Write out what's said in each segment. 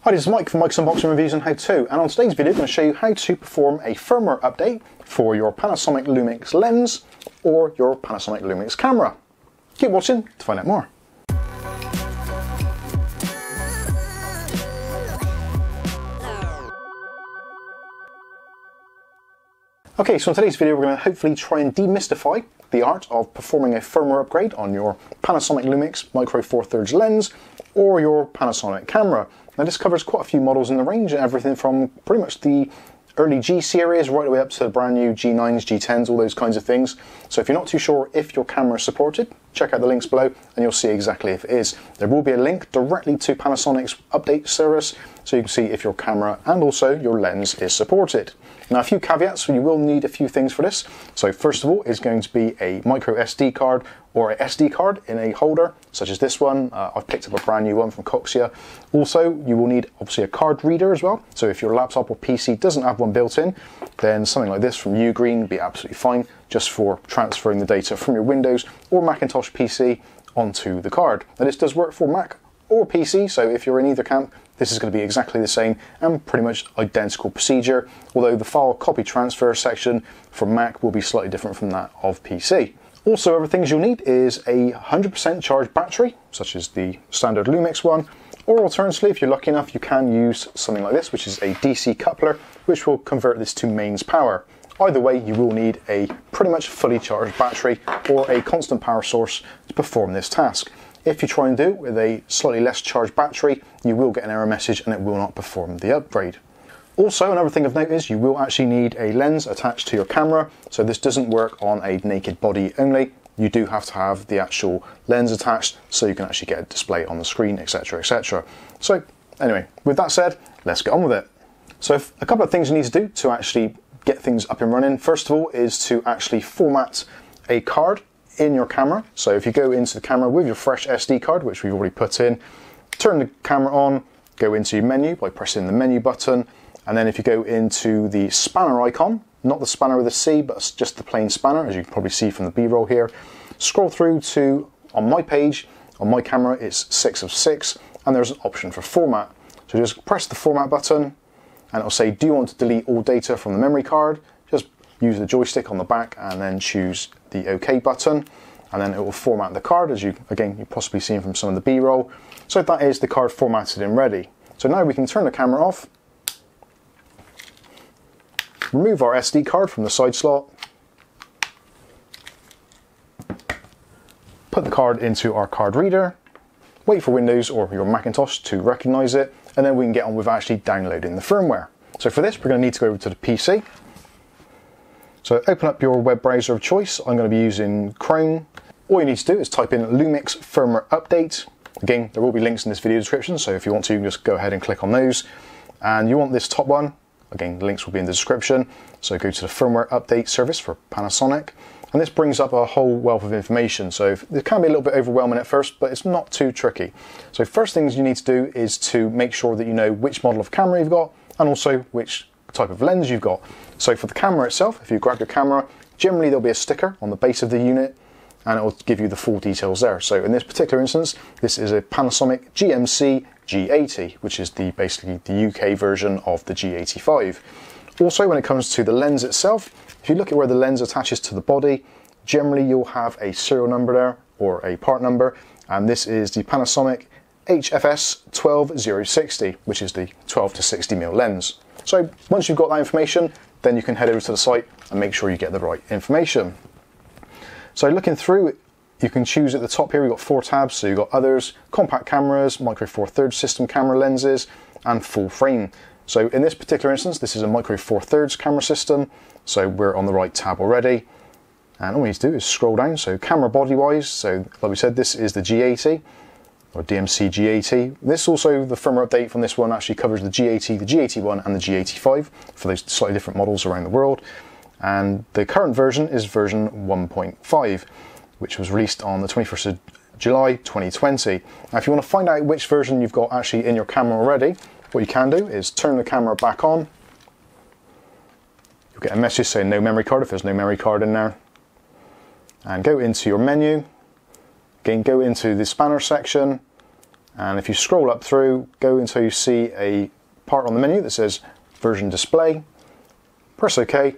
Hi, this is Mike from Mike's Unboxing Reviews and How To, and on today's video I'm going to show you how to perform a firmware update for your Panasonic Lumix lens or your Panasonic Lumix camera. Keep watching to find out more. Okay, so in today's video we're going to hopefully try and demystify the art of performing a firmware upgrade on your Panasonic Lumix Micro Four Thirds lens or your Panasonic camera. Now this covers quite a few models in the range, everything from pretty much the early G series right the way up to the brand new G9s, G10s, all those kinds of things. So if you're not too sure if your camera is supported, check out the links below and you'll see exactly if it is. There will be a link directly to Panasonic's update service so you can see if your camera and also your lens is supported. Now a few caveats, you will need a few things for this. So first of all is going to be a micro SD card or a SD card in a holder such as this one. I've picked up a brand new one from Coxia. Also you will need obviously a card reader as well. So if your laptop or PC doesn't have one built in, then something like this from Ugreen would be absolutely fine just for transferring the data from your Windows or Macintosh PC onto the card. Now this does work for Mac or PC, so if you're in either camp, this is going to be exactly the same and pretty much identical procedure, although the file copy transfer section for Mac will be slightly different from that of PC. Also, other things you'll need is a 100% charged battery, such as the standard Lumix one, or alternatively, if you're lucky enough, you can use something like this, which is a DC coupler, which will convert this to mains power. Either way, you will need a pretty much fully charged battery or a constant power source to perform this task. If you try and do it with a slightly less charged battery, you will get an error message and it will not perform the upgrade. Also, another thing of note is you will actually need a lens attached to your camera, so this doesn't work on a naked body only. You do have to have the actual lens attached so you can actually get a display on the screen, etc, etc. So anyway, with that said, let's get on with it. So a couple of things you need to do to actually get things up and running. First of all is to actually format a card in your camera. So if you go into the camera with your fresh SD card, which we've already put in, turn the camera on, go into your menu by pressing the menu button, and then if you go into the spanner icon, not the spanner with a C, but just the plain spanner, as you can probably see from the B-roll here, scroll through to, on my page, on my camera it's 6 of 6, and there's an option for format. So just press the format button, and it'll say, do you want to delete all data from the memory card? Just use the joystick on the back and then choose the OK button, and then it will format the card, as you've possibly seen from some of the B-roll. So that is the card formatted and ready. So now we can turn the camera off, remove our SD card from the side slot, put the card into our card reader, wait for Windows or your Macintosh to recognize it, and then we can get on with actually downloading the firmware. So for this, we're going to need to go over to the PC. So open up your web browser of choice. I'm going to be using Chrome. All you need to do is type in Lumix Firmware Update. Again, there will be links in this video description, so if you want to, just go ahead and click on those. And you want this top one. Again, the links will be in the description. So go to the Firmware Update service for Panasonic. And this brings up a whole wealth of information. So it can be a little bit overwhelming at first, but it's not too tricky. So first things you need to do is to make sure that you know which model of camera you've got and also which type of lens you've got. So for the camera itself, if you grab your camera, generally there'll be a sticker on the base of the unit and it will give you the full details there. So in this particular instance, this is a Panasonic G80, which is basically the UK version of the G85. Also, when it comes to the lens itself, if you look at where the lens attaches to the body, generally you'll have a serial number there or a part number, and this is the Panasonic HFS 12060, which is the 12 to 60mm lens. So once you've got that information, then you can head over to the site and make sure you get the right information. So looking through, you can choose at the top here, we've got 4 tabs. So you've got others, compact cameras, micro four thirds system camera lenses, and full frame. So in this particular instance, this is a micro four thirds camera system. So we're on the right tab already. And all we need to do is scroll down. So camera body wise, so like we said, this is the G80 or DMC G80. This also, the firmware update from this one actually covers the G80, the G81 and the G85 for those slightly different models around the world. And the current version is version 1.5, which was released on the 21st of July 2020. Now if you want to find out which version you've got actually in your camera already, what you can do is turn the camera back on. You'll get a message saying no memory card if there's no memory card in there. And go into your menu. Again, go into the spanner section And if you scroll up through, go until you see a part on the menu that says version display. Press OK.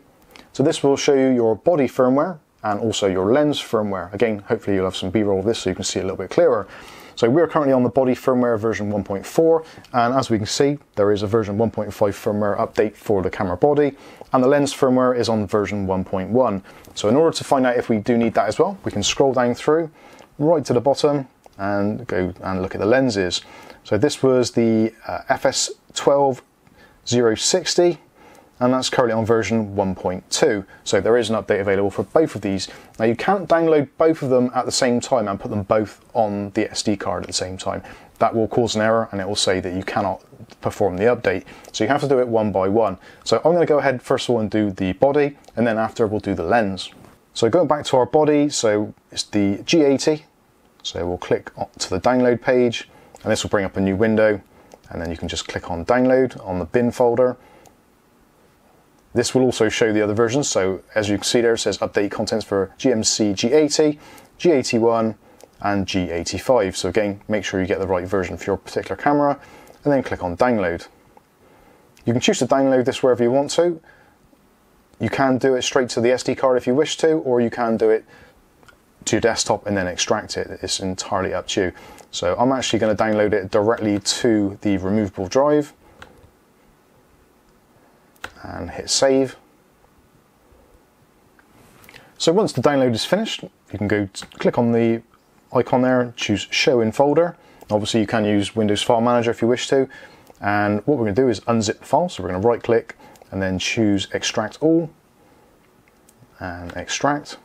So this will show you your body firmware and also your lens firmware. Again, hopefully you'll have some B-roll of this so you can see it a little bit clearer. So we're currently on the body firmware version 1.4, and as we can see, there is a version 1.5 firmware update for the camera body, and the lens firmware is on version 1.1. So in order to find out if we do need that as well, we can scroll down through, right to the bottom, and go and look at the lenses. So this was the FS12-060, and that's currently on version 1.2. So there is an update available for both of these. Now you can't download both of them at the same time and put them both on the SD card at the same time. That will cause an error and it will say that you cannot perform the update. So you have to do it one by one. So I'm going to go ahead first of all and do the body, and then after we'll do the lens. So going back to our body, so it's the G80. So we'll click to the download page, and this will bring up a new window, and then you can just click on download on the bin folder. This will also show the other versions, so as you can see there, it says update contents for GMC G80, G81 and G85. So again, make sure you get the right version for your particular camera, and then click on download. You can choose to download this wherever you want to. You can do it straight to the SD card if you wish to, or you can do it to your desktop and then extract it. It's entirely up to you. So I'm actually going to download it directly to the removable drive. And hit save. So once the download is finished, you can go click on the icon there, choose show in folder. Obviously you can use Windows File Manager if you wish to, and what we're going to do is unzip the file. So we're going to right click and then choose extract all and extract.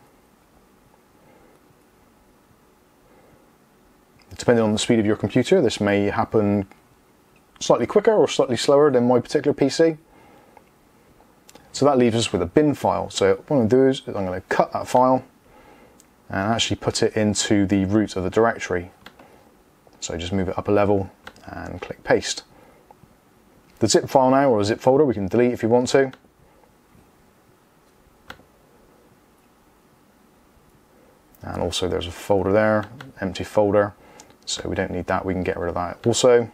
Depending on the speed of your computer, this may happen slightly quicker or slightly slower than my particular PC. So that leaves us with a bin file. So what I'm going to do is I'm going to cut that file and actually put it into the root of the directory. So just move it up a level and click paste. The zip file now, or a zip folder, we can delete if you want to. And also there's a folder there, empty folder. So we don't need that, we can get rid of that also.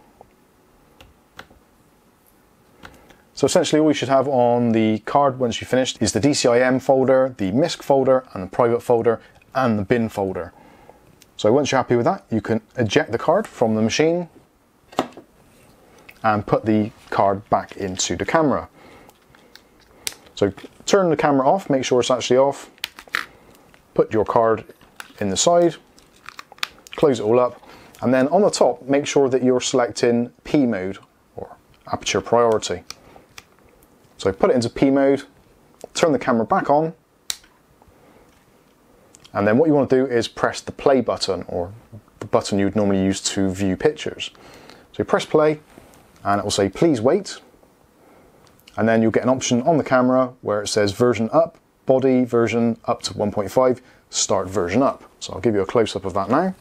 So essentially all you should have on the card once you've finished is the DCIM folder, the MISC folder, and the private folder, and the bin folder. So once you're happy with that, you can eject the card from the machine and put the card back into the camera. So turn the camera off, make sure it's actually off, put your card in the side, close it all up, and then on the top, make sure that you're selecting P mode, or aperture priority. So put it into P mode, turn the camera back on, and then what you want to do is press the play button, or the button you would normally use to view pictures. So you press play, and it will say please wait, and then you'll get an option on the camera where it says version up, body version up to 1.5, start version up. So I'll give you a close-up of that now.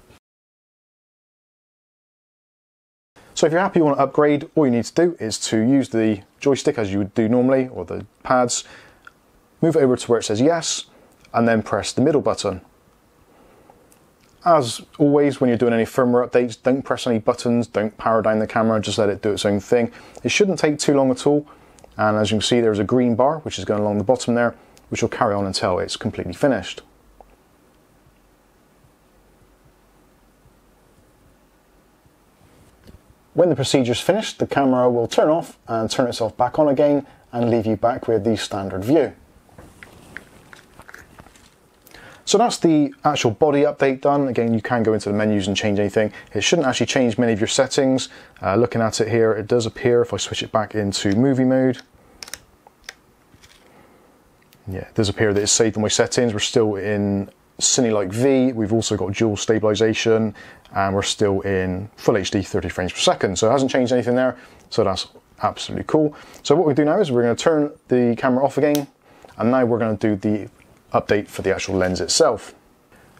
So if you're happy you want to upgrade, all you need to do is to use the joystick as you would do normally, or the pads, move it over to where it says yes, and then press the middle button. As always, when you're doing any firmware updates, don't press any buttons, don't power down the camera, just let it do its own thing. It shouldn't take too long at all, and as you can see there's a green bar which is going along the bottom there, which will carry on until it's completely finished. When the procedure's finished, the camera will turn off and turn itself back on again and leave you back with the standard view. So that's the actual body update done. Again, you can go into the menus and change anything. It shouldn't actually change many of your settings. Looking at it here, it does appear, if I switch it back into movie mode, yeah, it does appear that it's saved in my settings. We're still in Cine-like V, we've also got dual stabilization, and we're still in full HD 30 frames per second. So it hasn't changed anything there, so that's absolutely cool. So what we do now is we're going to turn the camera off again, and now we're going to do the update for the actual lens itself.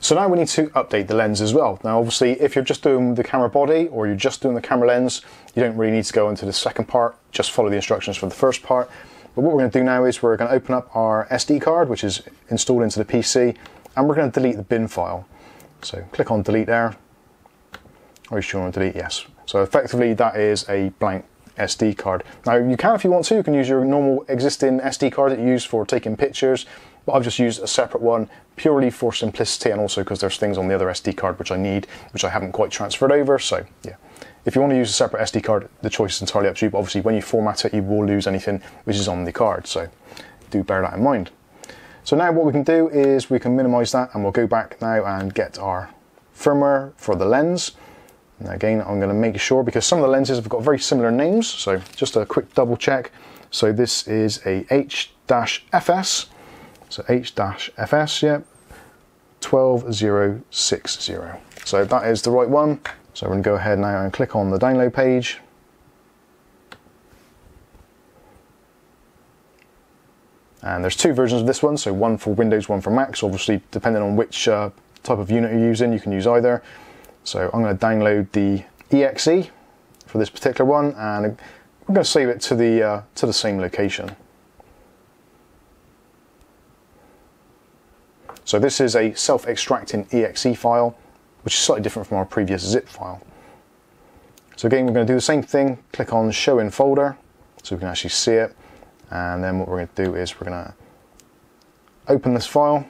So now we need to update the lens as well. Now obviously if you're just doing the camera body or you're just doing the camera lens, you don't really need to go into the second part, just follow the instructions for the first part. But what we're going to do now is we're going to open up our SD card, which is installed into the PC, and we're going to delete the bin file. So click on delete there, Are you sure you want to delete? Yes. So effectively that is a blank SD card. Now you can, if you want to, you can use your normal existing SD card that you use for taking pictures, but I've just used a separate one purely for simplicity, and also because there's things on the other SD card which I need, which I haven't quite transferred over. So yeah, if you want to use a separate SD card, the choice is entirely up to you, but obviously when you format it, you will lose anything which is on the card, so do bear that in mind. So now what we can do is we can minimize that, and we'll go back now and get our firmware for the lens. Now again, I'm going to make sure, because some of the lenses have got very similar names, so just a quick double check. So this is a H-FS, so H-FS, yeah, 12060. So that is the right one. So we're going to go ahead now and click on the download page. And there's two versions of this one, so one for Windows, one for Mac. So obviously, depending on which type of unit you're using, you can use either. So I'm going to download the exe for this particular one, and I'm going to save it to the same location. So this is a self-extracting exe file, which is slightly different from our previous zip file. So again, we're going to do the same thing. Click on Show in Folder, so we can actually see it. And then what we're going to do is we're going to open this file,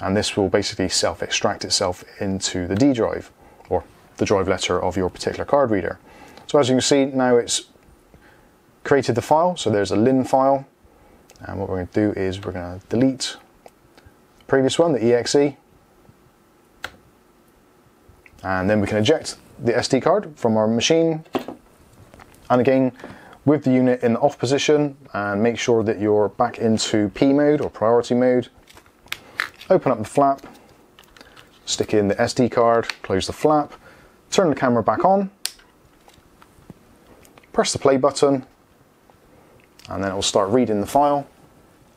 and this will basically self-extract itself into the D drive, or the drive letter of your particular card reader. So as you can see, now it's created the file, so there's a lin file, and what we're going to do is we're going to delete the previous one, the exe, and then we can eject the SD card from our machine, and again, with the unit in the off position, and make sure that you're back into P mode or priority mode. Open up the flap, stick in the SD card, close the flap, turn the camera back on, press the play button, and then it will start reading the file,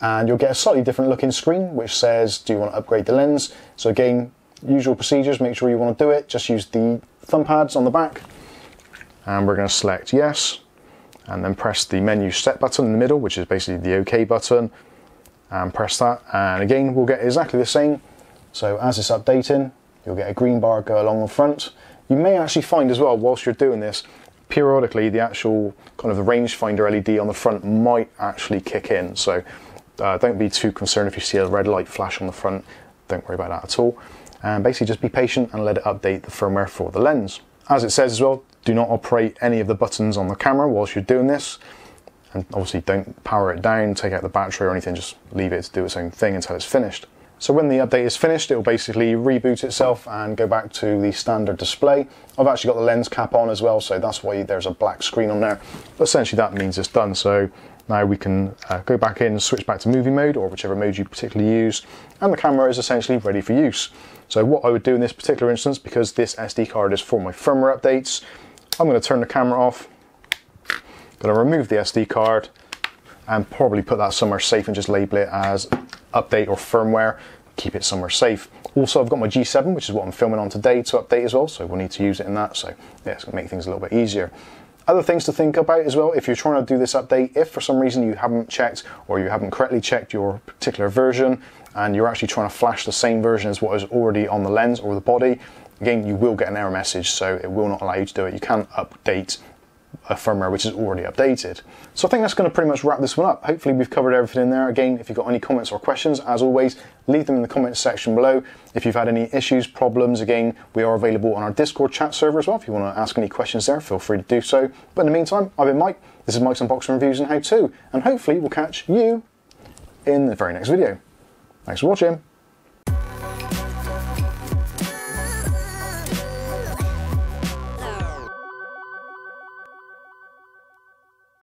and you'll get a slightly different looking screen which says, do you want to upgrade the lens? So again, usual procedures, make sure you want to do it, just use the thumb pads on the back, and we're going to select yes, and then press the menu set button in the middle, which is basically the OK button, and press that, and again we'll get exactly the same. So as it's updating, you'll get a green bar go along the front. You may actually find as well, whilst you're doing this, periodically the actual kind of the rangefinder LED on the front might actually kick in, so don't be too concerned if you see a red light flash on the front. Don't worry about that at all, and basically just be patient and let it update the firmware for the lens. As it says as well, do not operate any of the buttons on the camera whilst you're doing this, and obviously don't power it down, take out the battery or anything, just leave it to do its own thing until it's finished. So when the update is finished, it will basically reboot itself and go back to the standard display. I've actually got the lens cap on as well, so that's why there's a black screen on there, but essentially that means it's done. So now we can go back in and switch back to movie mode, or whichever mode you particularly use, and the camera is essentially ready for use. So what I would do in this particular instance, because this SD card is for my firmware updates, I'm going to turn the camera off, going to remove the SD card, and probably put that somewhere safe and just label it as update or firmware, keep it somewhere safe. Also, I've got my G7, which is what I'm filming on today, to update as well, so we'll need to use it in that, so yeah, it's going to make things a little bit easier. Other things to think about as well, if you're trying to do this update, if for some reason you haven't checked or you haven't correctly checked your particular version and you're actually trying to flash the same version as what is already on the lens or the body, again, you will get an error message, so it will not allow you to do it. You can't update a firmware which is already updated. So I think that's going to pretty much wrap this one up. Hopefully we've covered everything in there. Again, if you've got any comments or questions, as always, leave them in the comments section below. If you've had any issues, problems, again, we are available on our Discord chat server as well. If you want to ask any questions there, feel free to do so. But in the meantime, I've been Mike. This is Mike's Unboxing Reviews and How To, and hopefully we'll catch you in the very next video. Thanks for watching.